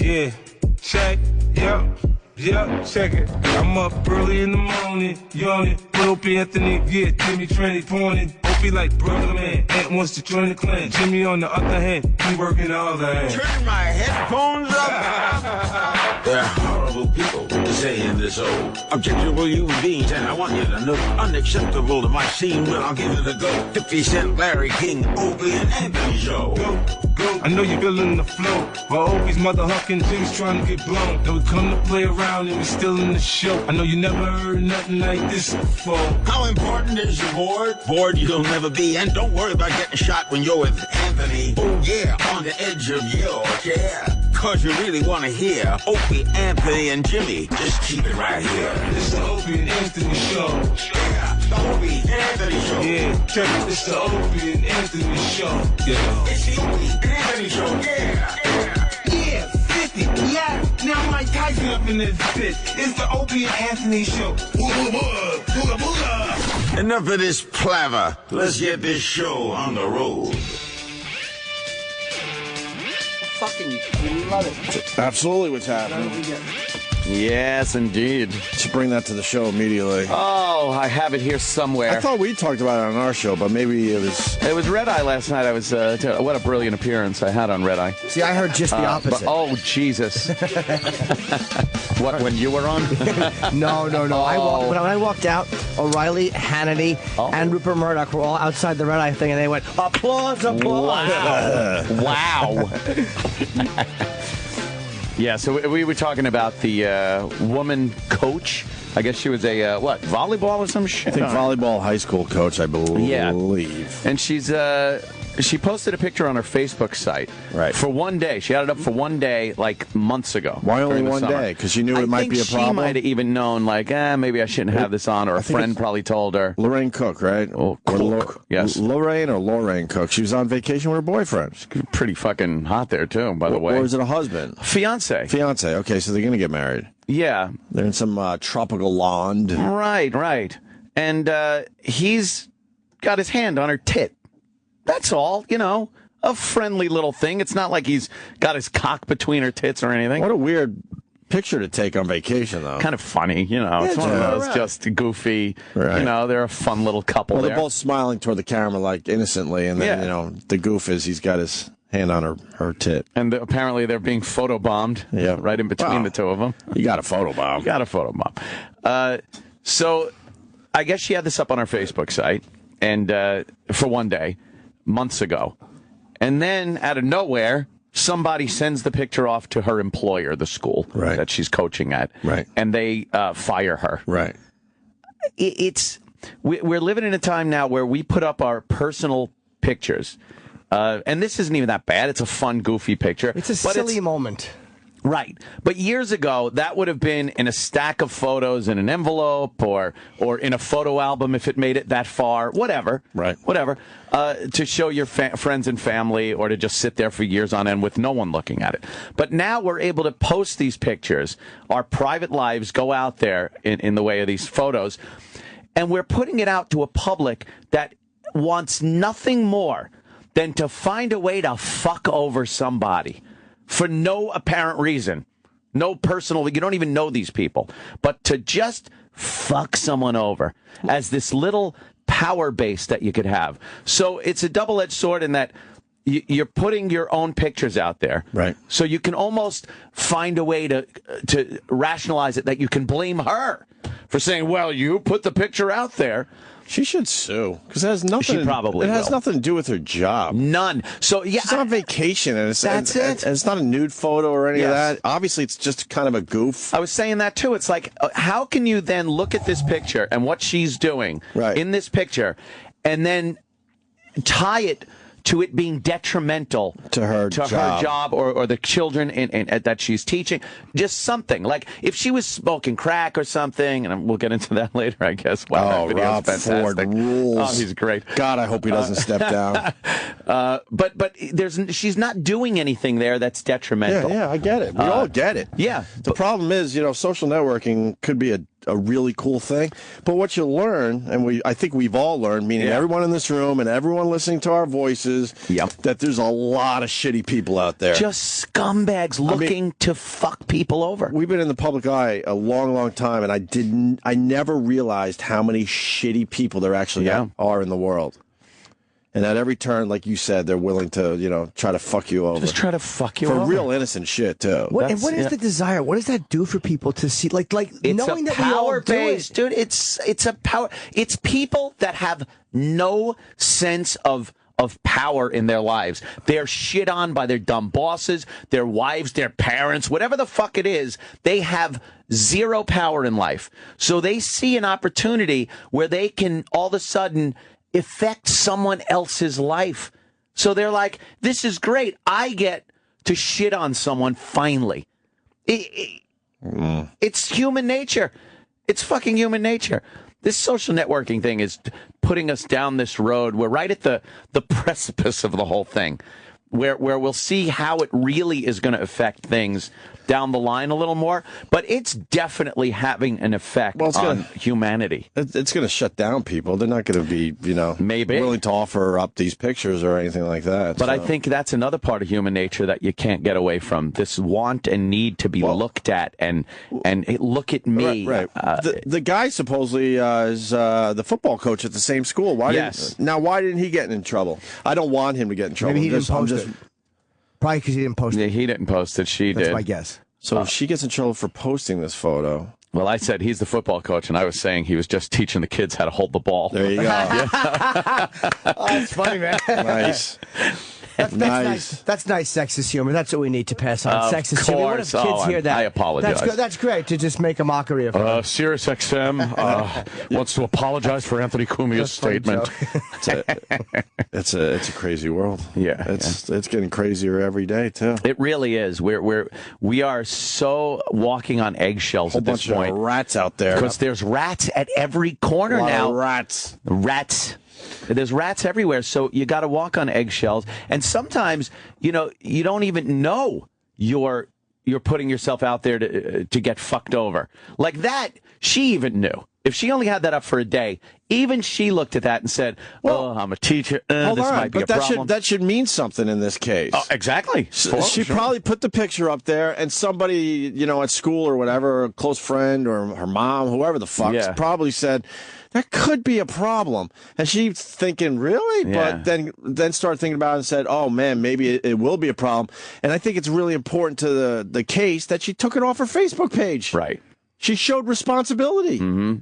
Yeah, check, check it. I'm up early in the morning, yawning. Put Opie Anthony, yeah, Jimmy Tranny pointing. Opie like brother man, Aunt wants to join the clan. Jimmy on the other hand, he working the other hand. Turn my headphones up. There are horrible people to say in this old objectionable human beings, and I want you to know unacceptable to my scene, but I'll give it a go. 50 Cent, Larry King, Opie and Anthony show. Go. I know you're feeling the flow, while Opie's mother hucking, Jimmy's trying to get blown. Then we come to play around and we still in the show. I know you never heard nothing like this before. How important is your board? Bored you'll never be, and don't worry about getting shot when you're with Anthony. Oh yeah, on the edge of your chair. Cause you really want to hear Opie, Anthony, and Jimmy. Just keep it right here. This the Opie and Anthony show. Yeah, the Opie and Anthony show. Yeah, check it. This the Opie and Anthony show. Yeah. It's the Opie and Anthony show. Yeah, 50. Yeah, now Mike Tyson up in this bitch. It's the Opie and Anthony show. Enough of this palaver. Let's get this show on the road. Fucking love it. Absolutely what's happening. Yes, indeed. Should bring that to the show immediately. Oh, I have it here somewhere. I thought we talked about it on our show, but maybe it was... It was Red Eye last night. I was what a brilliant appearance I had on Red Eye. See, I heard just the opposite. Oh, Jesus. What, when you were on? No. Oh. When I walked out, O'Reilly, Hannity, and Rupert Murdoch were all outside the Red Eye thing, and they went, applause. Wow. Yeah, so we were talking about the woman coach. I guess she was a, volleyball or some shit? I think volleyball high school coach, I believe. Yeah. And she posted a picture on her Facebook site. Right. For one day. She had it up for one day, like, months ago. Why only one summer. day? Because she knew it might be a problem? I think she might have even known, like, maybe I shouldn't have this on, or a friend probably told her. Lorraine Cook, right? Oh, Cook. Yes. Lorraine Cook. She was on vacation with her boyfriend. Pretty fucking hot there, too, by the way. Or is it a husband? Fiance. Okay, so they're going to get married. Yeah. They're in some tropical land. Right. And he's got his hand on her tit. That's all, a friendly little thing. It's not like he's got his cock between her tits or anything. What a weird picture to take on vacation, though. Kind of funny, it's one of those just goofy, right. They're a fun little couple there. They're both smiling toward the camera, like, innocently, and then, the goof is he's got his hand on her tit. And apparently they're being photobombed right in between the two of them. You got a photobomb. So I guess she had this up on her Facebook site, and for one day, months ago. And then, out of nowhere, somebody sends the picture off to her employer, the school that she's coaching at. Right. And they fire her. Right. We're living in a time now where we put up our personal pictures. And this isn't even that bad. It's a fun, goofy picture. It's a silly moment. Right. But years ago, that would have been in a stack of photos in an envelope or in a photo album if it made it that far, whatever. Right. Whatever. To show your friends and family or to just sit there for years on end with no one looking at it. But now we're able to post these pictures. Our private lives go out there in the way of these photos. And we're putting it out to a public that wants nothing more than to find a way to fuck over somebody. For no apparent reason. No personal, you don't even know these people. But to just fuck someone over as this little power base that you could have. So it's a double-edged sword in that you're putting your own pictures out there. Right. So you can almost find a way to rationalize it that you can blame her for saying, well, you put the picture out there. She should sue because it has nothing. She probably It has will. nothing to do with her job. None. So yeah, she's on vacation, and it's that's it. And it's not a nude photo or any of that. Obviously, it's just kind of a goof. I was saying that too. It's like, how can you then look at this picture and what she's doing in this picture, and then tie it to it being detrimental to her job or the children that she's teaching. Just something. Like if she was smoking crack or something, and we'll get into that later, I guess. Wow, that video's Rob fantastic. Ford rules. Oh, he's great. God, I hope he doesn't step down. But she's not doing anything there that's detrimental. Yeah, I get it. We all get it. Yeah. The problem is, social networking could be a a really cool thing. But what you learn, and I think we've all learned, meaning everyone in this room and everyone listening to our voices, that there's a lot of shitty people out there. Just scumbags looking to fuck people over. We've been in the public eye a long, long time, and I never realized how many shitty people there actually are in the world. And at every turn, like you said, they're willing to, try to fuck you over. Just try to fuck you for over. For real innocent shit, too. What is the desire? What does that do for people to see? Like it's knowing that power we all base, dude. It's a power. It's people that have no sense of power in their lives. They're shit on by their dumb bosses, their wives, their parents, whatever the fuck it is. They have zero power in life. So they see an opportunity where they can all of a sudden affect someone else's life. So they're like, this is great. I get to shit on someone finally. It's human nature. It's fucking human nature. This social networking thing is putting us down this road. We're right at the precipice of the whole thing, where we'll see how it really is going to affect things down the line a little more. But it's definitely having an effect on humanity. It's going to shut down people. They're not going to be, maybe willing to offer up these pictures or anything like that. But I think that's another part of human nature that you can't get away from. This want and need to be looked at and look at me. Right. The guy supposedly is the football coach at the same school. Why didn't he get in trouble? I don't want him to get in trouble. Maybe he didn't post it. Probably because he didn't post it. Yeah, he didn't post it. She did. That's my guess. So if she gets in trouble for posting this photo. Well, I said he's the football coach, and I was saying he was just teaching the kids how to hold the ball. There you go. Oh, that's funny, man. Nice. That's nice. That's nice sexist humor. That's what we need to pass on. Sexist humor. What if kids hear that? I apologize. That's great to just make a mockery of it. Sirius XM wants to apologize for Anthony Cumia's statement. It's a crazy world. Yeah, it's getting crazier every day too. It really is. We are so walking on eggshells at this point. Whole bunch of rats out there because there's rats at every corner now. Rats. There's rats everywhere, so you got to walk on eggshells. And sometimes, you don't even know you're putting yourself out there to get fucked over. Like that, she even knew. If she only had that up for a day, even she looked at that and said, I'm a teacher. This might be a problem. That should mean something in this case. Oh, exactly. She probably put the picture up there, and somebody, at school or whatever, a close friend or her mom, whoever the fuck, probably said, that could be a problem. And she thinking, really? Yeah. But then started thinking about it and said, oh, man, maybe it will be a problem. And I think it's really important to the case that she took it off her Facebook page. Right. She showed responsibility. Mm-hmm.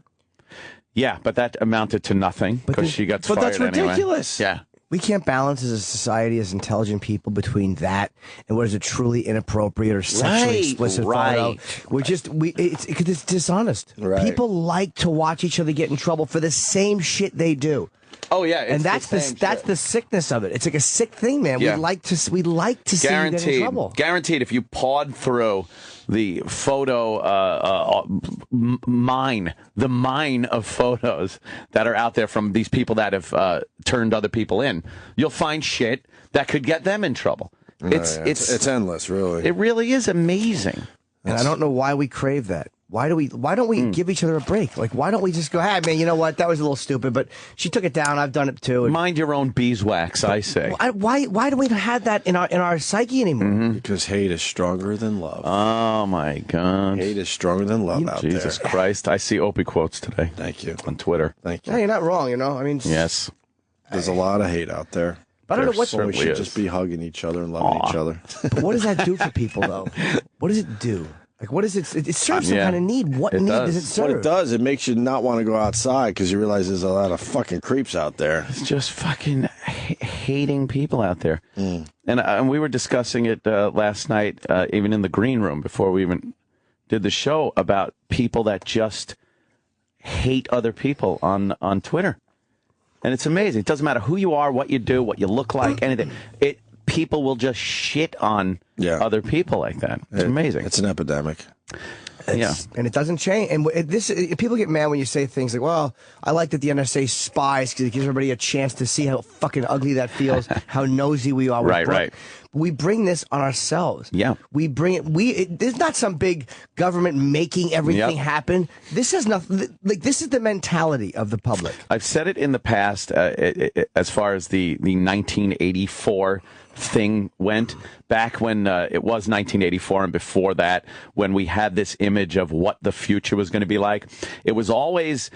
Yeah, but that amounted to nothing because she got fired anyway. But that's ridiculous. Yeah. We can't balance as a society, as intelligent people, between that and what is a truly inappropriate or sexually explicit photo. It's dishonest. Right. People like to watch each other get in trouble for the same shit they do. Oh yeah, and that's the sickness of it. It's like a sick thing, man. Yeah. We like to see you get in trouble. Guaranteed, if you pawed through the photo mine of photos that are out there from these people that have turned other people in, you'll find shit that could get them in trouble. It's endless, really. It really is amazing. And I don't know why we crave that. Why don't we give each other a break? Like, why don't we just go, hey, man, you know what? That was a little stupid, but she took it down. I've done it too. Mind your own beeswax, I say. Why do we have that in our psyche anymore? Mm-hmm. Because hate is stronger than love. Oh, my God. Hate is stronger than love out there. Jesus Christ. I see Opie quotes today. Thank you. On Twitter. Thank you. Yeah, you're not wrong, I mean... Yes. There's a lot of hate out there. But I don't know what we should just be hugging each other and loving each other. But what does that do for people, though? What does it do? Like, what is it? It serves some kind of need. What need does it serve? What it does, it makes you not want to go outside because you realize there's a lot of fucking creeps out there. It's just fucking hating people out there. And we were discussing it last night, even in the green room before we even did the show, about people that just hate other people on Twitter. And it's amazing. It doesn't matter who you are, what you do, what you look like, anything. People will just shit on other people like that. It's amazing. It's an epidemic. And it doesn't change. And people get mad when you say things like, well, I like that the NSA spies because it gives everybody a chance to see how fucking ugly that feels, how nosy we are. Right. We bring this on ourselves. Yeah. We bring it. There's not some big government making everything happen. This has nothing. Like, this is the mentality of the public. I've said it in the past, as far as the 1984 thing went, back when it was 1984 and before that, when we had this image of what the future was going to be like. It was always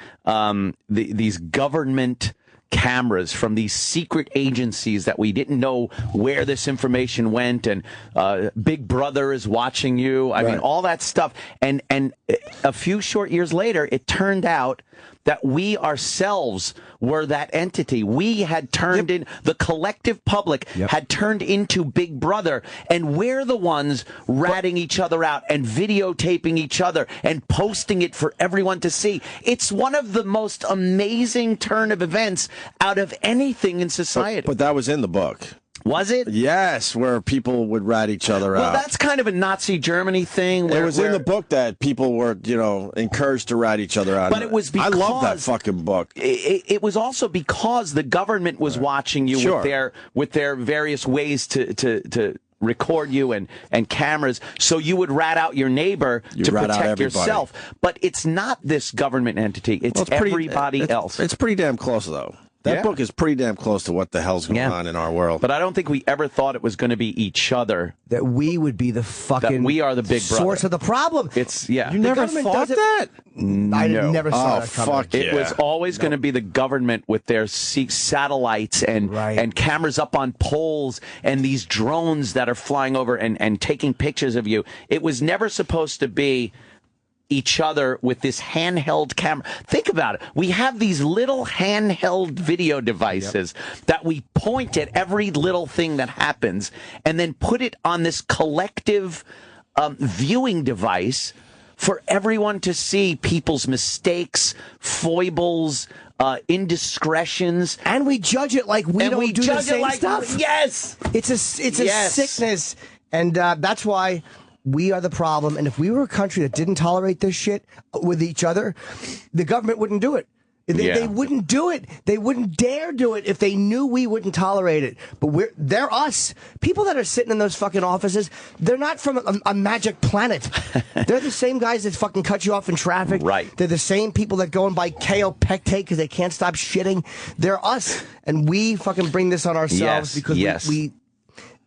these government cameras from these secret agencies that we didn't know where this information went, and Big Brother is watching you. I mean, all that stuff. And a few short years later, it turned out that we ourselves were that entity. We had turned in, the collective public had turned into Big Brother, and we're the ones ratting each other out and videotaping each other and posting it for everyone to see. It's one of the most amazing turn of events out of anything in society. But that was in the book. Was it? Yes, where people would rat each other out. Well, that's kind of a Nazi Germany thing. It was in the book that people were, encouraged to rat each other out. But it was because... I love that fucking book. It was also because the government was watching you with their various ways to record you and cameras, so you would rat out your neighbor to protect yourself. But it's not this government entity. It's everybody else. It's pretty damn close, though. That book is pretty damn close to what the hell's going on in our world. But I don't think we ever thought it was going to be each other. That we would be the fucking... That we are the big brother. Source of the problem. You never thought that? I never saw that coming. Fuck It was always going to be the government with their satellites and cameras up on poles and these drones that are flying over and taking pictures of you. It was never supposed to be each other with this handheld camera. Think about it. We have these little handheld video devices that we point at every little thing that happens and then put it on this collective viewing device for everyone to see people's mistakes, foibles, indiscretions. And we judge it like we don't do the same stuff. Yes! It's a sickness. And that's why... we are the problem, and if we were a country that didn't tolerate this shit with each other, the government wouldn't do it. They wouldn't do it. They wouldn't dare do it if they knew we wouldn't tolerate it. But they're us. People that are sitting in those fucking offices, they're not from a magic planet. They're the same guys that fucking cut you off in traffic. Right. They're the same people that go and buy Kaopectate because they can't stop shitting. They're us, and we fucking bring this on ourselves because we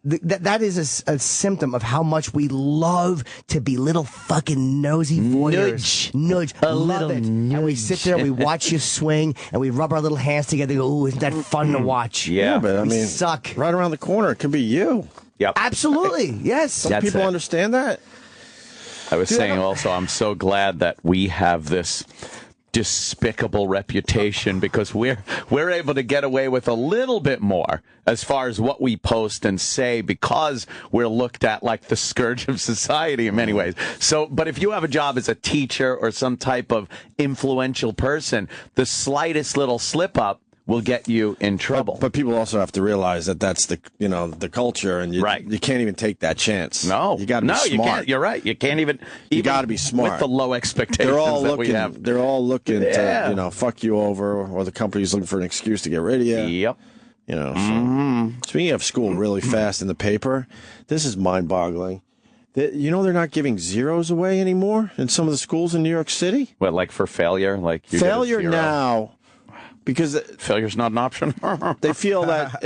that is a symptom of how much we love to be little fucking nosy voyeurs. Nudge. A love little it. nudge. And we sit there, we watch you swing, and we rub our little hands together and go, ooh, isn't that fun to watch? Yeah, but I mean, suck. Right around the corner, it could be you. Yep. Absolutely. Yes. Some people understand that. I was saying also, I'm so glad that we have this despicable reputation because we're able to get away with a little bit more as far as what we post and say because we're looked at like the scourge of society in many ways. So, but if you have a job as a teacher or some type of influential person, the slightest little slip up will get you in trouble. But people also have to realize that that's the culture, and you can't even take that chance. No, you got to be smart. You can't. You're right. You can't even. You got to be smart with the low expectations we have. They're all looking to fuck you over, or the company's looking for an excuse to get rid of you. Yep. Speaking of school, really fast in the paper, this is mind-boggling. They're not giving zeros away anymore in some of the schools in New York City. What, like for failure? Like you failure get a zero? Now. Because failure's not an option. They feel that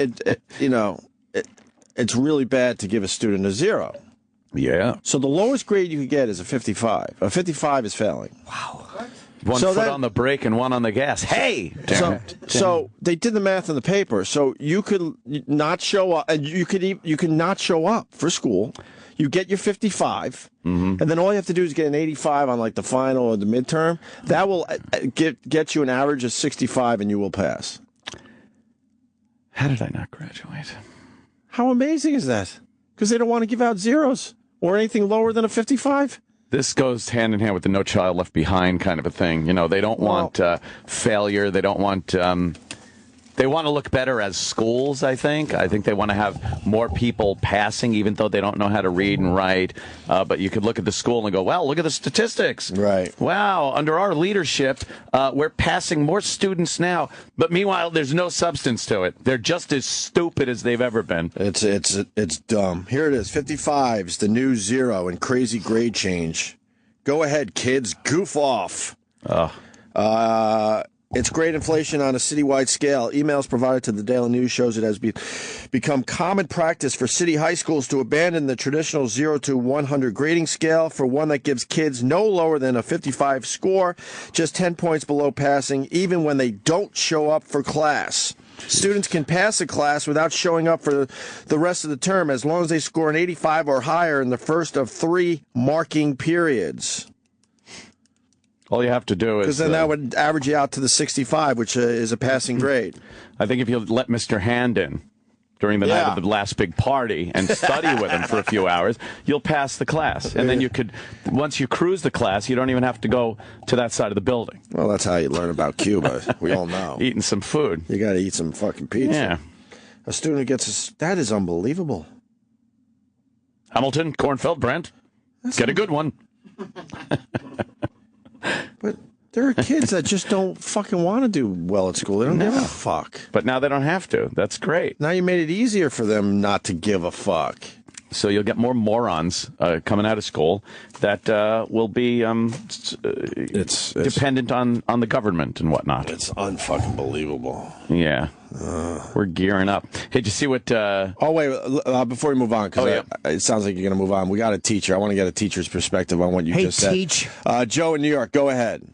it's really bad to give a student a zero. Yeah. So the lowest grade you could get is a 55. A 55 is failing. Wow. One foot on the brake and one on the gas. Hey. So they did the math in the paper. So you could not show up, and you could not show up for school. You get your 55, and then all you have to do is get an 85 on like the final or the midterm. That will get you an average of 65, and you will pass. How did I not graduate? How amazing is that? Because they don't want to give out zeros or anything lower than a 55. This goes hand in hand with the No Child Left Behind kind of a thing. They don't want failure. They don't want They want to look better as schools, I think. I think they want to have more people passing, even though they don't know how to read and write. But you could look at the school and go, well, look at the statistics. Right. Wow, under our leadership, we're passing more students now. But meanwhile, there's no substance to it. They're just as stupid as they've ever been. It's dumb. Here it is, 55's the new 0 and crazy grade change. Go ahead, kids, goof off. It's grade inflation on a citywide scale. Emails provided to the Daily News shows it has become common practice for city high schools to abandon the traditional 0 to 100 grading scale for one that gives kids no lower than a 55 score, just 10 points below passing, even when they don't show up for class. Students can pass a class without showing up for the rest of the term as long as they score an 85 or higher in the first of 3 marking periods. All you have to do is... Because then that would average you out to the 65, which is a passing grade. I think if you let Mr. Hand in during the night of the last big party and study with him for a few hours, you'll pass the class. And then you could, once you cruise the class, you don't even have to go to that side of the building. Well, that's how you learn about Cuba. We all know. Eating some food. You got to eat some fucking pizza. Yeah. A student who gets that is unbelievable. Hamilton, Cornfeld, Brent, get a good one. But there are kids that just don't fucking want to do well at school. They don't give a fuck. But now they don't have to. That's great. Now you made it easier for them not to give a fuck. So you'll get more morons coming out of school that will be It's dependent on the government and whatnot. It's unfucking believable. Yeah. We're gearing up. Hey, did you see what... Oh, wait, before we move on, because it sounds like you're going to move on. We got a teacher. I want to get a teacher's perspective on what you just said. Hey, teach. Joe in New York, go ahead.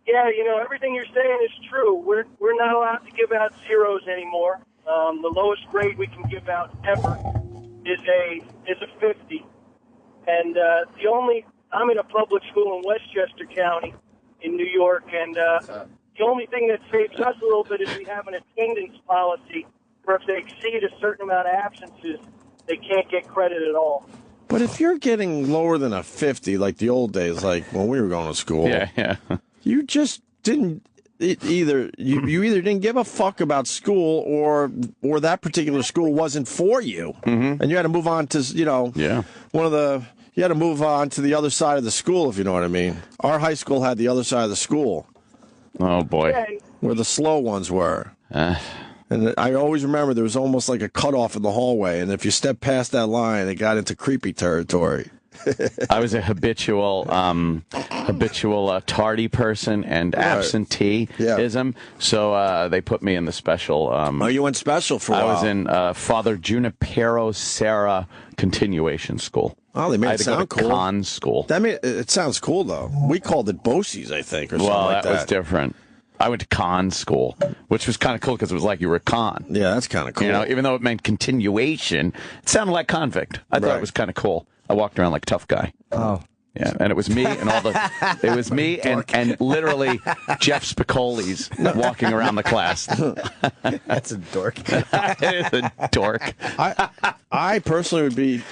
Yeah, everything you're saying is true. We're not allowed to give out zeros anymore. The lowest grade we can give out ever is a 50. And I'm in a public school in Westchester County in New York, and the only thing that saves us a little bit is we have an attendance policy where if they exceed a certain amount of absences, they can't get credit at all. But if you're getting lower than a 50, like the old days, like when we were going to school, you just didn't you either didn't give a fuck about school or that particular school wasn't for you, and you had to move on to you had to move on to the other side of the school, if you know what I mean. Our high school had the other side of the school. Oh boy, where the slow ones were. And I always remember there was almost like a cutoff in the hallway, and if you stepped past that line, it got into creepy territory. I was a habitual tardy person and absenteeism, so they put me in the special. You went special for a while. I was in Father Junipero Serra continuation school. Oh, they made it sound cool. Con school. It sounds cool though. We called it BOCES, I think, or something like that. Well, that was different. I went to con school, which was kind of cool because it was like you were a con. Yeah, that's kind of cool. Even though it meant continuation, it sounded like convict. I thought it was kind of cool. I walked around like a tough guy. Oh. Yeah, and it was me and it was me and literally Jeff Spicoli's walking around the class. That's a dork. It is a dork. I personally would be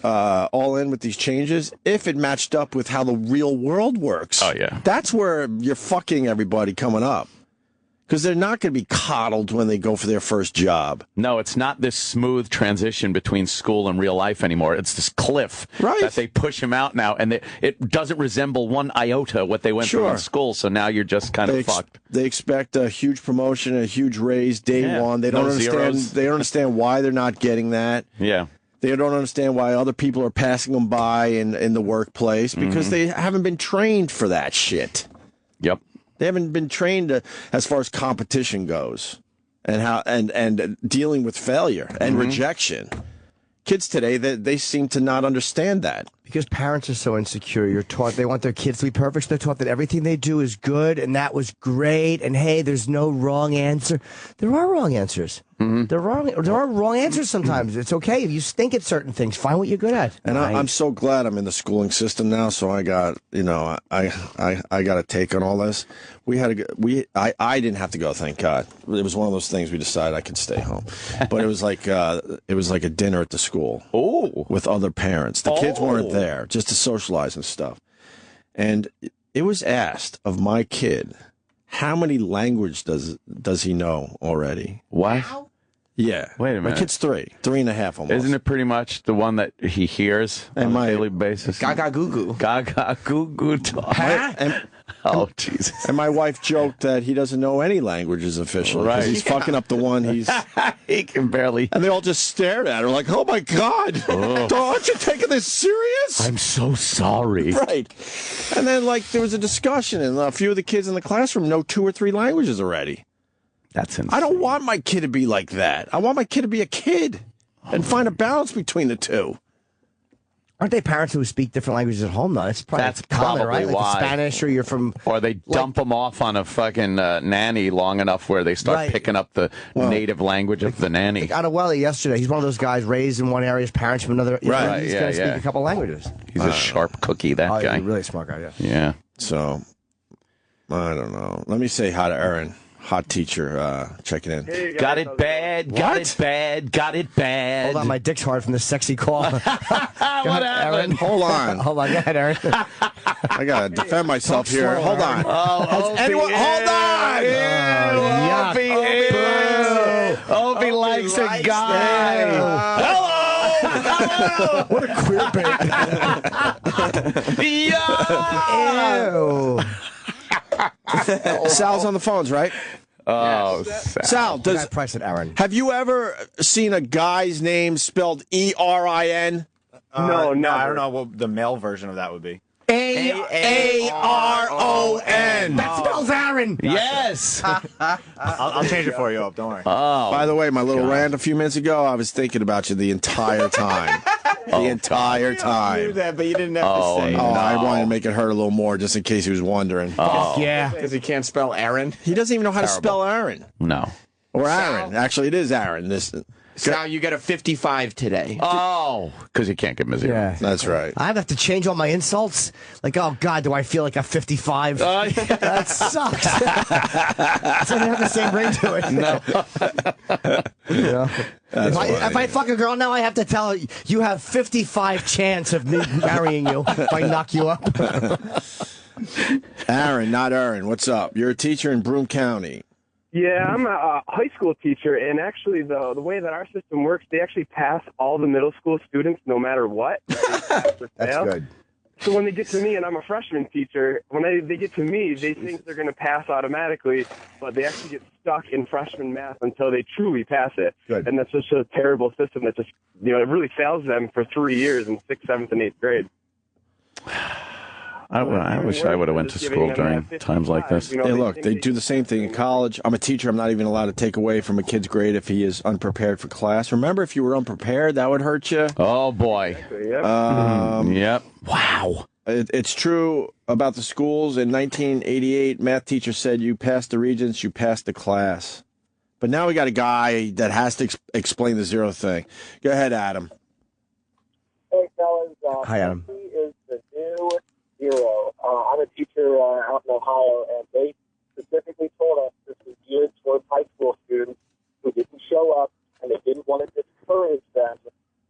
all in with these changes if it matched up with how the real world works. Oh, yeah. That's where you're fucking everybody coming up. Because they're not going to be coddled when they go for their first job. No, it's not this smooth transition between school and real life anymore. It's this cliff that they push them out now, and it doesn't resemble one iota what they went through in school. So now you're just kind of fucked. They expect a huge promotion, a huge raise day one. They don't understand. They don't understand why they're not getting that. Yeah. They don't understand why other people are passing them by in the workplace because they haven't been trained for that shit. Yep. They haven't been trained as far as competition goes, and how and dealing with failure and rejection. Kids today, they seem to not understand that. Because parents are so insecure. You're taught they want their kids to be perfect. So they're taught that everything they do is good, and that was great. And hey, there's no wrong answer. There are wrong answers. There are wrong answers sometimes. It's okay if you stink at certain things. Find what you're good at. And I'm so glad I'm in the schooling system now. So I got I got a take on all this. I didn't have to go, thank God. It was one of those things we decided I could stay home. But it was like a dinner at the school with other parents. The kids weren't there just to socialize and stuff. And it was asked of my kid How many languages does he know already? What? Yeah. Wait a minute. My kid's 3.5 almost. Isn't it pretty much the one that he hears on a daily basis? Gaga goo goo. Gaga goo goo talk. Oh, Jesus. And my wife joked that he doesn't know any languages officially. Right. He's fucking up the one He can barely. And they all just stared at her like, oh, my God. Aren't you taking this serious? I'm so sorry. Right. And then, like, there was a discussion, and a few of the kids in the classroom know 2 or 3 languages already. That's insane. I don't want my kid to be like that. I want my kid to be a kid and find a balance between the two. Aren't they parents who speak different languages at home, though? That's common, probably right? Like why. Spanish, or you're from... Or they dump them off on a fucking nanny long enough where they start picking up the native language of the nanny. Like Adewale yesterday, he's one of those guys raised in one area, his parents from another. Right, He's going to speak a couple languages. He's a sharp cookie, that guy. He's a really smart guy, yeah. Yeah. So, I don't know. Let me say hi to Aaron. Hot teacher checking in. Hey, guys, Got it bad, got it bad, got it bad. Hold on, my dick's hard from the sexy call. What happened? Hold on. Hold on, go ahead, Aaron. I got to defend myself here. slow, Hold on. Oh, Anyone, hold on. Opie likes a guy. Hello. What a queer baby. Yeah. Ew. Sal's on the phones, right? Oh, Sal, I price it, Aaron. have you ever seen a guy's name spelled E-R-I-N? No, I don't know what the male version of that would be. A-R-O-N. That spells Aaron. yes. I'll change it for you, Op. Don't worry. By the way, my little rant a few minutes ago, I was thinking about you the entire time. The entire I knew time. that, but you didn't have to say. Oh, I wanted to make it hurt a little more just in case he was wondering. Yeah. Because he can't spell Aaron. He doesn't even know how to spell Aaron. No. Or Aaron. Actually, it is Aaron. Sal, you got a 55 today. Oh, because you can't give him a 0. Yeah. That's right. I'd have to change all my insults. Like, oh, God, do I feel like a 55? That sucks. It doesn't have the same ring to it. No. You know? If I fuck a girl now, I have to tell her, you have 55 chance of me marrying you if I knock you up. Aaron, not Aaron. What's up? You're a teacher in Broome County. Yeah, I'm a high school teacher, and actually, the way that our system works, they actually pass all the middle school students no matter what. That's good. So when they get to me, and I'm a freshman teacher, when they get to me, they think they're going to pass automatically, but they actually get stuck in freshman math until they truly pass it. Good. And that's just a terrible system that just, it really fails them for 3 years in 6th, 7th, and 8th grade. I wish I would have went to school during times like this. Hey, look, they do the same thing in college. I'm a teacher. I'm not even allowed to take away from a kid's grade if he is unprepared for class. Remember, if you were unprepared, that would hurt you. Oh, boy. Yep. Wow. It's true about the schools. In 1988, math teacher said you passed the Regents, you passed the class. But now we got a guy that has to explain the 0 thing. Go ahead, Adam. Hey, fellas. Hi, Adam. He is the new 0. I'm a teacher out in Ohio, and they specifically told us this was geared towards high school students who didn't show up, and they didn't want to discourage them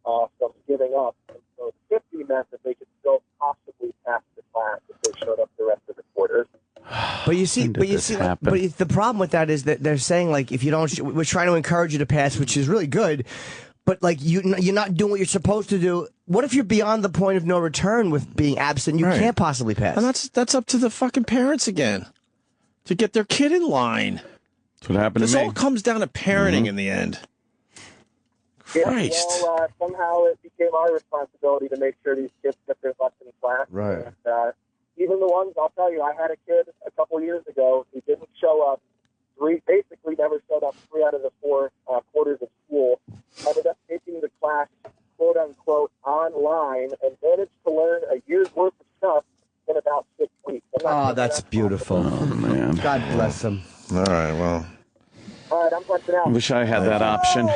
from giving up. And so 50 meant that they could still possibly pass the class if they showed up the rest of the quarters. But you see, the problem with that is that they're saying, like, if you don't, we're trying to encourage you to pass, which is really good. But, like, you're not doing what you're supposed to do. What if you're beyond the point of no return with being absent? You can't possibly pass. And that's up to the fucking parents again to get their kid in line. That's what happened This to me. all comes down to parenting in the end. Christ. Yeah, well, somehow it became our responsibility to make sure these kids get their butts in class. Right. And, even the ones, I'll tell you, I had a kid a couple years ago who didn't show up. Basically never showed up 3 out of the 4 quarters of school. Ended up taking the class, quote unquote, online, and managed to learn a year's worth of stuff in about 6 weeks. Oh, that's beautiful. Oh, man. God bless him. All right, well. All right, I'm punching out. I wish I had that option.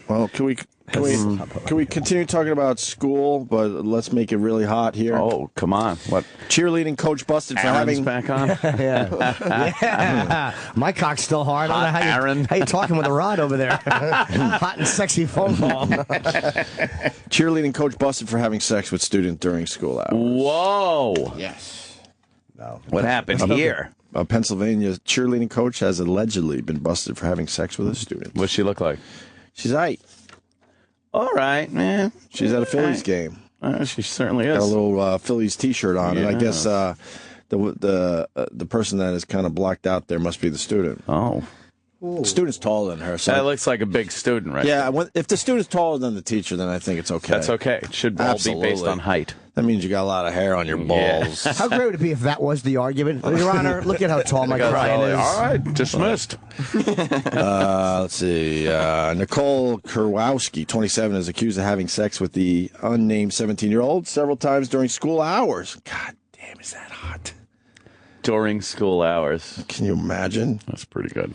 Well, can we continue talking about school, but let's make it really hot here? Oh, come on. What? Cheerleading coach busted for Aaron's having back on? Yeah. My cock's still hard. I don't know how you talking with a rod over there. Hot and sexy phone call. cheerleading coach busted for having sex with student during school hours. Whoa. Yes. What happened here? A Pennsylvania cheerleading coach has allegedly been busted for having sex with a student. What's she look like? She's right. All right, man. She's at a Phillies game. She certainly is. Got a little Phillies T-shirt on, and I guess the person that is kind of blocked out there must be the student. Oh. The student's taller than her. So that looks like a big student, right? Yeah, if the student's taller than the teacher, then I think it's okay. That's okay. It should all be based on height. That means you got a lot of hair on your balls. How great would it be if that was the argument? Your Honor, look at how tall my client is. All right, dismissed. Let's see. Nicole Kurwowski, 27, is accused of having sex with the unnamed 17-year-old several times during school hours. God damn, is that hot? During school hours. Can you imagine? That's pretty good.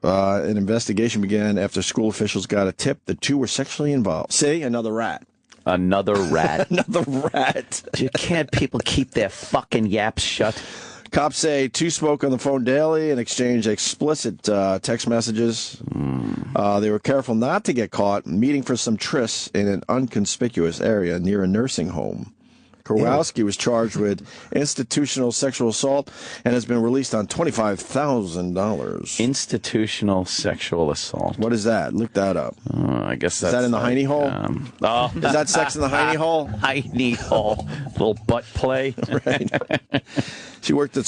An investigation began after school officials got a tip the two were sexually involved. See, another rat. Another rat. Another rat. Can't people keep their fucking yaps shut? Cops say two spoke on the phone daily and exchanged explicit text messages. They were careful not to get caught meeting for some trysts in an inconspicuous area near a nursing home. Kowalski was charged with institutional sexual assault and has been released on $25,000. Institutional sexual assault. What is that? Look that up. I guess that's... Is that in the hiney hole? Is that sex in the hiney hole? Hiney hole. Little butt play. Right. She worked at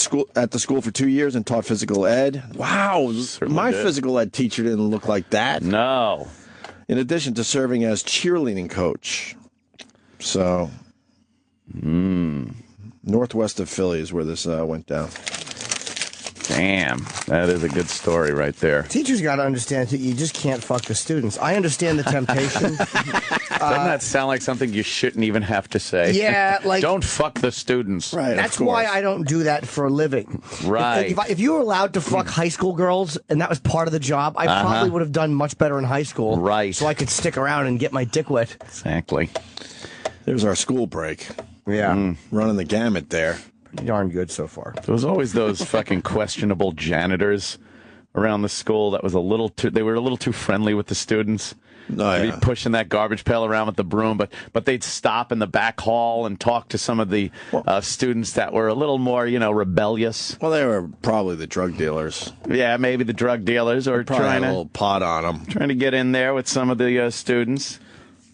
the school for 2 years and taught physical ed. Wow. My physical ed teacher didn't look like that. No. In addition to serving as cheerleading coach. So... Northwest of Philly is where this went down. Damn, that is a good story right there. Teachers got to understand that you just can't fuck the students. I understand the temptation. Doesn't that sound like something you shouldn't even have to say? Yeah, like... Don't fuck the students. Right, that's why I don't do that for a living. Right. If you were allowed to fuck high school girls, and that was part of the job, I probably would have done much better in high school. Right. So I could stick around and get my dick wet. Exactly. There's our school break. Yeah. Running the gamut there. Pretty darn good so far. There was always those fucking questionable janitors around the school that was they were a little too friendly with the students. They'd be pushing that garbage pail around with the broom, but they'd stop in the back hall and talk to some of the students that were a little more, rebellious. Well, they were probably the drug dealers. Yeah, maybe the drug dealers, or trying a little pot on them. Trying to get in there with some of the students.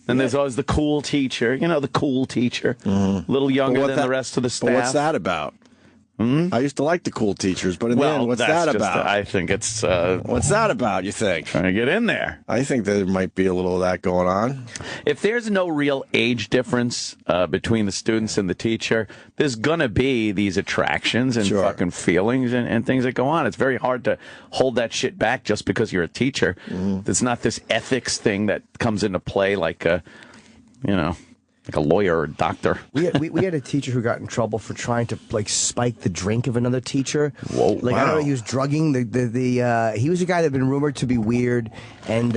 And there's always the cool teacher, the cool teacher, a little younger than the rest of the staff. But what's that about? I used to like the cool teachers, but in the end, what's that about? I think it's... what's that about, you think? Trying to get in there. I think there might be a little of that going on. If there's no real age difference between the students and the teacher, there's going to be these attractions and fucking feelings and things that go on. It's very hard to hold that shit back just because you're a teacher. There's not this ethics thing that comes into play like a lawyer or a doctor. We had a teacher who got in trouble for trying to spike the drink of another teacher. Whoa! I don't know, he was drugging he was a guy that had been rumored to be weird, and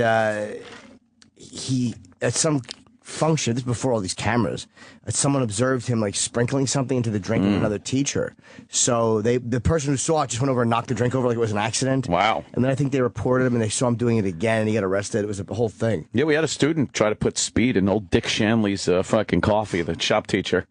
he at some function, this is before all these cameras, someone observed him sprinkling something into the drink of another teacher. So the person who saw it just went over and knocked the drink over like it was an accident. Wow. And then I think they reported him and they saw him doing it again and he got arrested. It was a whole thing. Yeah, we had a student try to put speed in old Dick Shanley's fucking coffee, the shop teacher.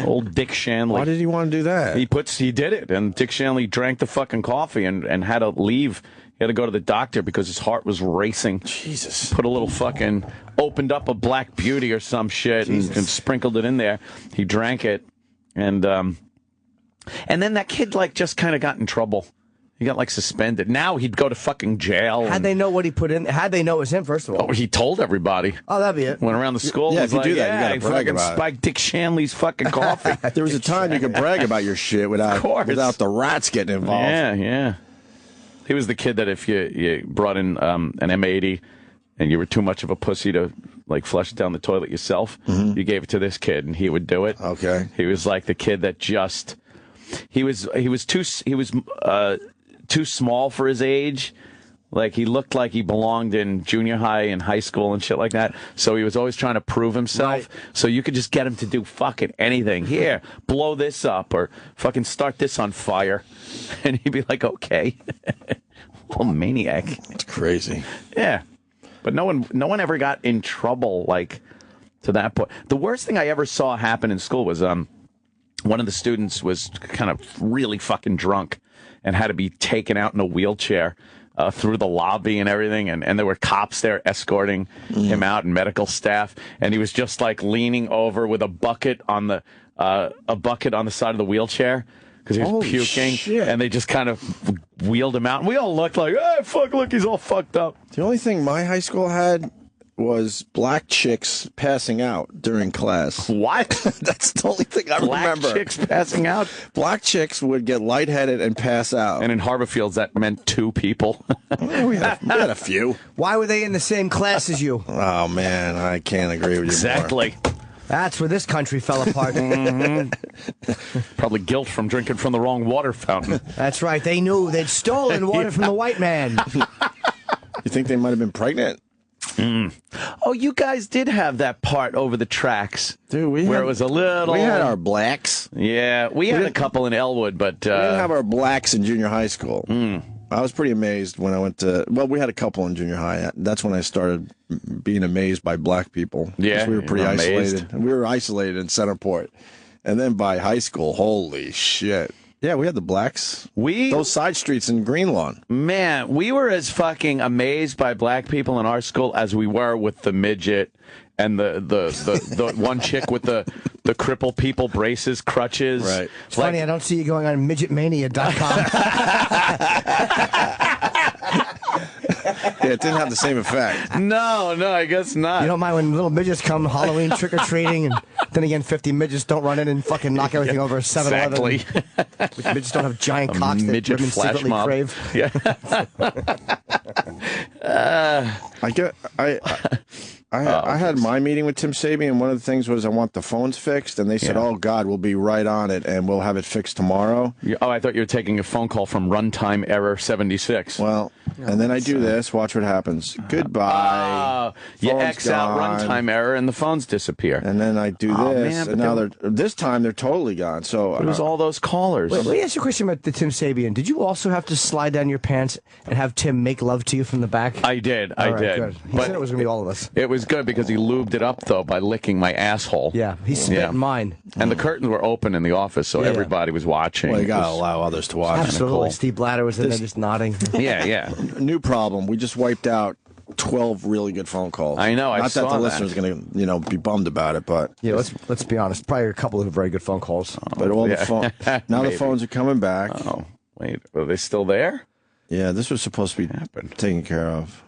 Old Dick Shanley. Why did he want to do that? He did it, and Dick Shanley drank the fucking coffee and had to leave. He had to go to the doctor because his heart was racing. Jesus. Put a little fucking, opened up a Black Beauty or some shit and sprinkled it in there. He drank it, and then that kid just kind of got in trouble. He got suspended. Now he'd go to fucking jail. How'd they know what he put in? How'd they know it was him, first of all? Oh, he told everybody. Oh, that'd be it. Went around the school. Yeah, and if you was do like, that, you gotta brag fucking about it. spiked Dick Shanley's fucking coffee. There was a time you could brag about your shit without the rats getting involved. Yeah. He was the kid that if you brought in an M80 and you were too much of a pussy to flush it down the toilet yourself, you gave it to this kid and he would do it. Okay. He was like the kid that he was too small for his age. He looked like he belonged in junior high and high school and shit like that. So he was always trying to prove himself. Right. So you could just get him to do fucking anything. Here, blow this up or fucking start this on fire. And he'd be like, okay. Well, maniac. It's crazy. Yeah. But no one ever got in trouble to that point. The worst thing I ever saw happen in school was one of the students was kind of really fucking drunk. and had to be taken out in a wheelchair through the lobby and everything. And there were cops there escorting him out and medical staff. And he was just like leaning over with a bucket on the side of the wheelchair because he was puking. Shit. And they just kind of wheeled him out. And we all looked like, oh, fuck, look, he's all fucked up. The only thing my high school had was black chicks passing out during class. What? That's the only thing I remember. Black chicks passing out? Black chicks would get lightheaded and pass out. And in Harborfields, that meant 2 people. we had a few. Why were they in the same class as you? Oh, man, I can't agree with you Exactly. more. That's where this country fell apart. Probably guilt from drinking from the wrong water fountain. That's right. They knew they'd stolen water from the white man. You think they might have been pregnant? Oh, you guys did have that part over the tracks, dude. Where it was a little. We had our blacks. Yeah, we had a couple in Elwood, but we didn't have our blacks in junior high school. I was pretty amazed when I went to. Well, we had a couple in junior high. That's when I started being amazed by black people. Yeah, we were pretty isolated. We were isolated in Centerport, and then by high school, holy shit. Yeah, we had the blacks. Those side streets in Greenlawn. Man, we were as fucking amazed by black people in our school as we were with the midget and the one chick with the crippled people braces, crutches. Right. It's funny, I don't see you going on midgetmania.com. Yeah, it didn't have the same effect. No, I guess not. You don't mind when little midgets come Halloween trick-or-treating, and then again 50 midgets don't run in and fucking knock everything over 7-Eleven. Exactly. Midgets don't have giant cocks that midget women flash secretly mob. crave. Yeah. I had my meeting with Tim Sabian, and one of the things was I want the phones fixed, and they said, "Oh God, we'll be right on it, and we'll have it fixed tomorrow." Oh, I thought you were taking a phone call from Runtime Error 76. Well, and then I do this. Watch what happens. Goodbye. You Phone's X out gone. Runtime Error, and the phones disappear. And then I do this, man, and now this time they're totally gone. So it was all those callers. Wait, let me ask you a question about the Tim Sabian. Did you also have to slide down your pants and have Tim make love to you from the back? I did. All right, did. Good. He But said it was going to be all of us. it was good because he lubed it up, though, by licking my asshole. Yeah, he spit in mine. And the curtains were open in the office, so everybody was watching. Well, you It gotta was- allow others to watch. Absolutely. cool. Steve Blatter was in there just nodding. Yeah. New problem. We just wiped out 12 really good phone calls. I know, I Not saw that the that. listeners going to, be bummed about it, but Yeah, let's be honest. Probably a couple of very good phone calls. but all yeah. the phone now the Maybe. phones are coming back. Oh, wait. Are they still there? Yeah, this was supposed to be taken care of.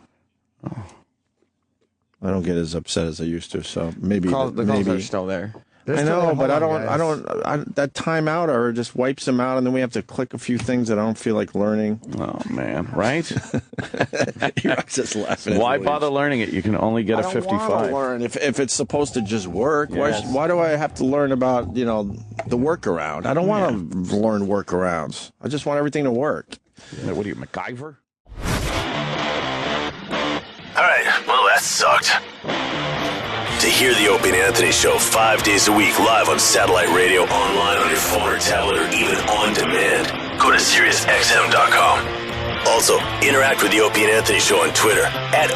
I don't get as upset as I used to, so maybe The calls maybe are still there. They're I still know, there. but I Hold on, don't. guys. That timeout error just wipes them out, and then we have to click a few things that I don't feel like learning. Oh, man. Right? You're just laughing. Why bother learning it? You can only get I a don't 55. want to learn if it's supposed to just work. Yes. Why do I have to learn about the workaround? I don't want to learn workarounds. I just want everything to work. What are you, MacGyver? All right, well, that sucked. To hear the Opie and Anthony Show 5 days a week live on satellite radio, online on your phone or tablet, or even on demand, go to SiriusXM.com. Also, interact with the Opie and Anthony Show on Twitter,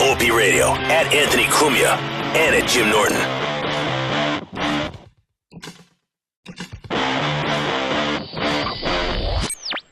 @Opie Radio, @Anthony Cumia, and @Jim Norton.